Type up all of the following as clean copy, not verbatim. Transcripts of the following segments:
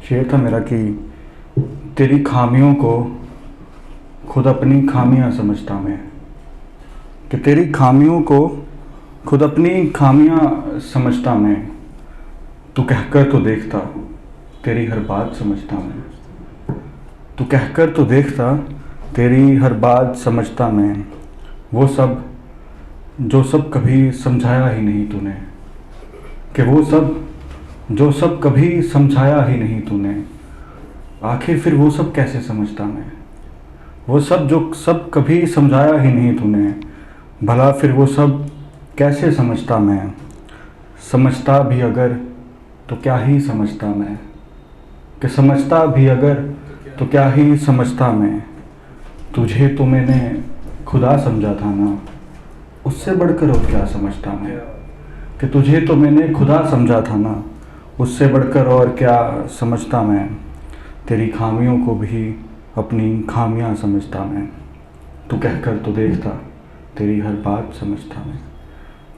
शेर था मेरा कि तेरी खामियों को खुद अपनी खामियां समझता मैं, कि तेरी खामियों को खुद अपनी खामियां समझता मैं। तू कहकर तो देखता तेरी हर बात समझता मैं। तू कहकर तो देखता तेरी हर बात समझता मैं। वो सब जो सब कभी समझाया ही नहीं तूने, कि वो सब जो सब कभी समझाया ही नहीं तूने। आखिर फिर वो सब कैसे समझता मैं, वो सब जो सब कभी समझाया ही नहीं तूने। भला फिर वो सब कैसे समझता मैं। समझता भी अगर तो क्या ही समझता मैं, कि समझता भी अगर तो क्या ही समझता मैं। तुझे तो मैंने खुदा समझा था ना, उससे बढ़कर और क्या समझता मैं। कि तुझे तो मैंने खुदा समझा था ना, उससे बढ़कर और क्या समझता मैं। तेरी खामियों को भी अपनी खामियां समझता मैं। तू कहकर तो देखता तेरी हर बात समझता मैं।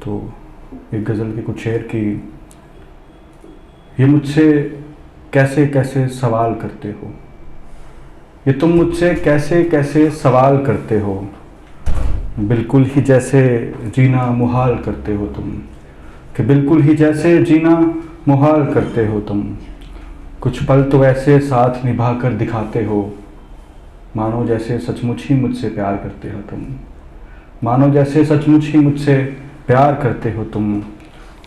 तो एक गज़ल के कुछ शेर की, ये मुझसे कैसे कैसे सवाल करते हो, ये तुम मुझसे कैसे कैसे सवाल करते हो। बिल्कुल ही जैसे जीना मुहाल करते हो तुम, कि बिल्कुल ही जैसे जीना मुहाल करते हो तुम। कुछ पल तो ऐसे साथ निभा कर दिखाते हो, मानो जैसे सचमुच ही मुझसे प्यार करते हो तुम। मानो जैसे सचमुच ही मुझसे प्यार करते हो तुम।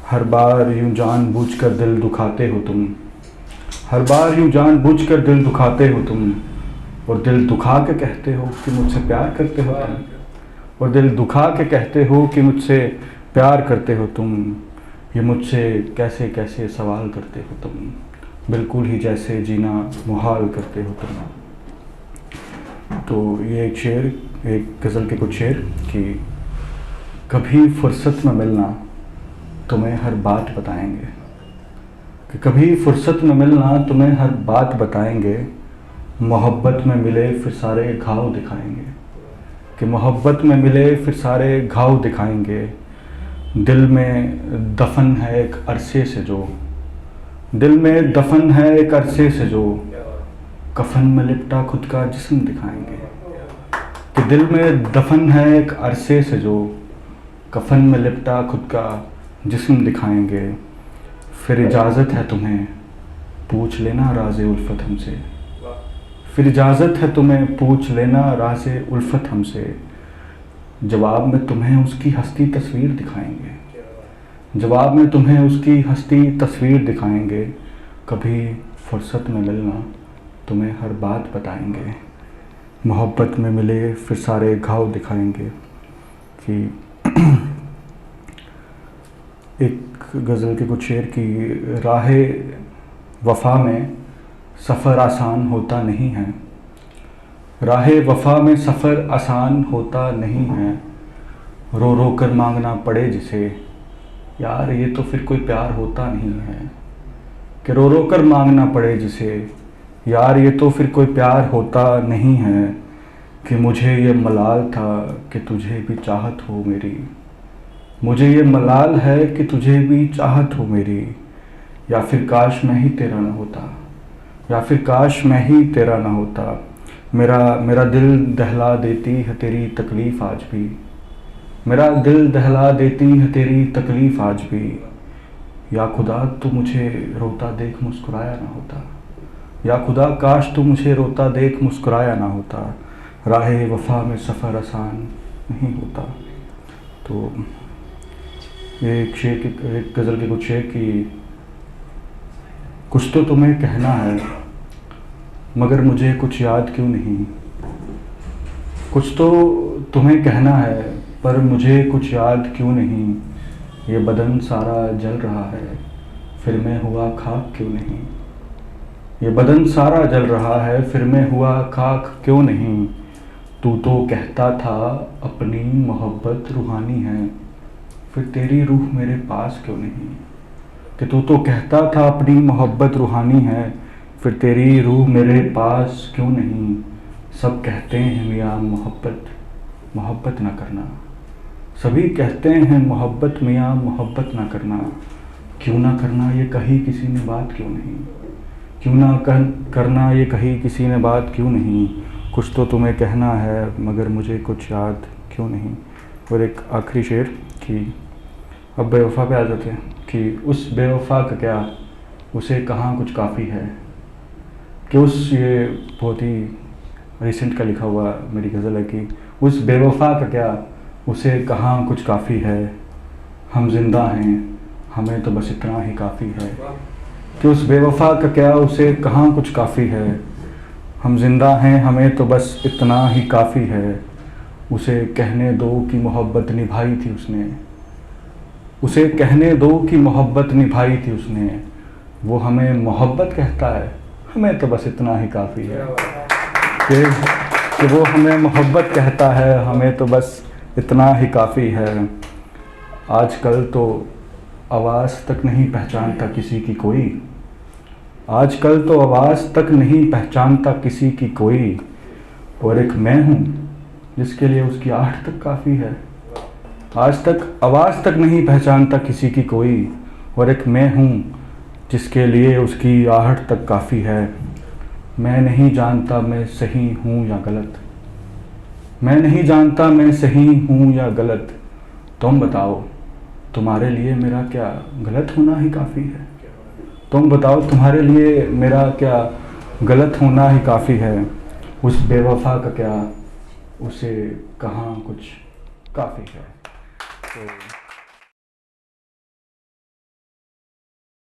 हर बार यूं जानबूझकर दिल दुखाते हो तुम। हर बार यूं जानबूझकर दिल दुखाते हो तुम। और दिल दुखा के कहते हो कि मुझसे प्यार करते हो तुम। और दिल दुखा के कहते हो कि मुझसे प्यार करते हो तुम। ये मुझसे कैसे कैसे सवाल करते हो तुम, बिल्कुल ही जैसे जीना मुहाल करते हो तुम। तो ये एक शेर, एक गज़ल के कुछ शेर कि कभी फुर्सत में मिलना तुम्हें हर बात बताएंगे, कि कभी फुर्सत में मिलना तुम्हें हर बात बताएंगे। मोहब्बत में मिले फिर सारे घाव दिखाएंगे, कि मोहब्बत में मिले फिर सारे घाव दिखाएंगे। दिल में दफन है एक अरसे से जो, दिल में दफन है एक अरसे से जो, कफन में लिपटा खुद का जिस्म दिखाएंगे। कि दिल में दफन है एक अरसे से जो, कफन में लिपटा खुद का जिस्म दिखाएंगे। फिर इजाज़त है तुम्हें पूछ लेना राज़े उल्फत हमसे। फिर इजाज़त है तुम्हें पूछ लेना राज़े उल्फत हमसे। जवाब में तुम्हें उसकी हस्ती तस्वीर दिखाएंगे, जवाब में तुम्हें उसकी हस्ती तस्वीर दिखाएंगे। कभी फुर्सत में मिलना तुम्हें हर बात बताएंगे। मोहब्बत में मिले फिर सारे घाव दिखाएंगे। कि एक गज़ल के कुछ शेर की, राहे वफ़ा में सफ़र आसान होता नहीं है। राहे वफ़ा में सफ़र आसान होता नहीं है। रो रो कर मांगना पड़े जिसे, यार ये तो फिर कोई प्यार होता नहीं है। कि रो रो कर मांगना पड़े जिसे, यार ये तो फिर कोई प्यार होता नहीं है। कि मुझे ये मलाल था कि तुझे भी चाहत हो मेरी। मुझे ये मलाल है कि तुझे भी चाहत हो मेरी। या फिर काश मैं ही तेरा ना होता, या फिर काश मैं ही तेरा ना होता। मेरा मेरा दिल दहला देती है तेरी तकलीफ़ आज भी। मेरा दिल दहला देती है तेरी तकलीफ़ आज भी। या खुदा तू मुझे रोता देख मुस्कुराया ना होता। या खुदा काश तू मुझे रोता देख मुस्कुराया ना होता। राहे वफ़ा में सफ़र आसान नहीं होता। तो एक शेर की, एक गज़ल के कुछ शेर की, कुछ तो तुम्हें कहना है मगर मुझे कुछ याद क्यों नहीं। कुछ तो तुम्हें कहना है पर मुझे कुछ याद क्यों नहीं। ये बदन सारा जल रहा है फिर मैं हुआ खाक क्यों नहीं। ये बदन सारा जल रहा है फिर मैं हुआ खाक क्यों नहीं। तू तो कहता था अपनी मोहब्बत रूहानी है, फिर तेरी रूह मेरे पास क्यों नहीं। कि तू तो कहता था अपनी मोहब्बत रूहानी है, फिर तेरी रूह मेरे पास क्यों नहीं। सब कहते हैं मियाँ मोहब्बत मोहब्बत ना करना। सभी कहते हैं मोहब्बत मियाँ मोहब्बत ना करना। क्यों ना करना ये कही किसी ने बात क्यों नहीं। क्यों ना करना ये कही किसी ने बात क्यों नहीं, कुछ तो तुम्हें कहना है मगर मुझे कुछ याद क्यों नहीं। और एक आखिरी शेर कि अब बेवफा पे आ जाते हैं कि उस बेवफा का क्या, उसे कहाँ कुछ काफ़ी है। कि उस, ये बहुत ही रिसेंट का लिखा हुआ मेरी गज़ल है कि उस बेवफा का क्या, उसे कहाँ कुछ काफ़ी है। हम जिंदा हैं, हमें तो बस इतना ही काफ़ी है। कि उस बेवफा का क्या, उसे कहाँ कुछ काफ़ी है। हम जिंदा हैं, हमें तो बस इतना ही काफ़ी है। उसे कहने दो कि मोहब्बत निभाई थी उसने, उसे कहने दो कि मोहब्बत निभाई थी उसने। वो हमें मोहब्बत कहता है, हमें तो बस इतना ही काफ़ी है। कि वो हमें मोहब्बत कहता है, हमें तो बस इतना ही काफ़ी है। आजकल तो आवाज़ तक नहीं पहचानता किसी की कोई, आजकल तो आवाज़ तक नहीं पहचानता किसी की कोई। और एक मैं हूँ जिसके लिए उसकी आहट तक काफ़ी है। आज तक आवाज़ तक नहीं पहचानता किसी की कोई, और एक मैं हूँ जिसके लिए उसकी आहट तक काफ़ी है। मैं नहीं जानता मैं सही हूँ या गलत, मैं नहीं जानता मैं सही हूँ या गलत। तुम बताओ तुम्हारे लिए मेरा क्या गलत होना ही काफ़ी है। तुम बताओ तुम्हारे लिए मेरा क्या गलत होना ही काफ़ी है। उस बेवफा का क्या, उसे कहाँ कुछ काफ़ी है। तो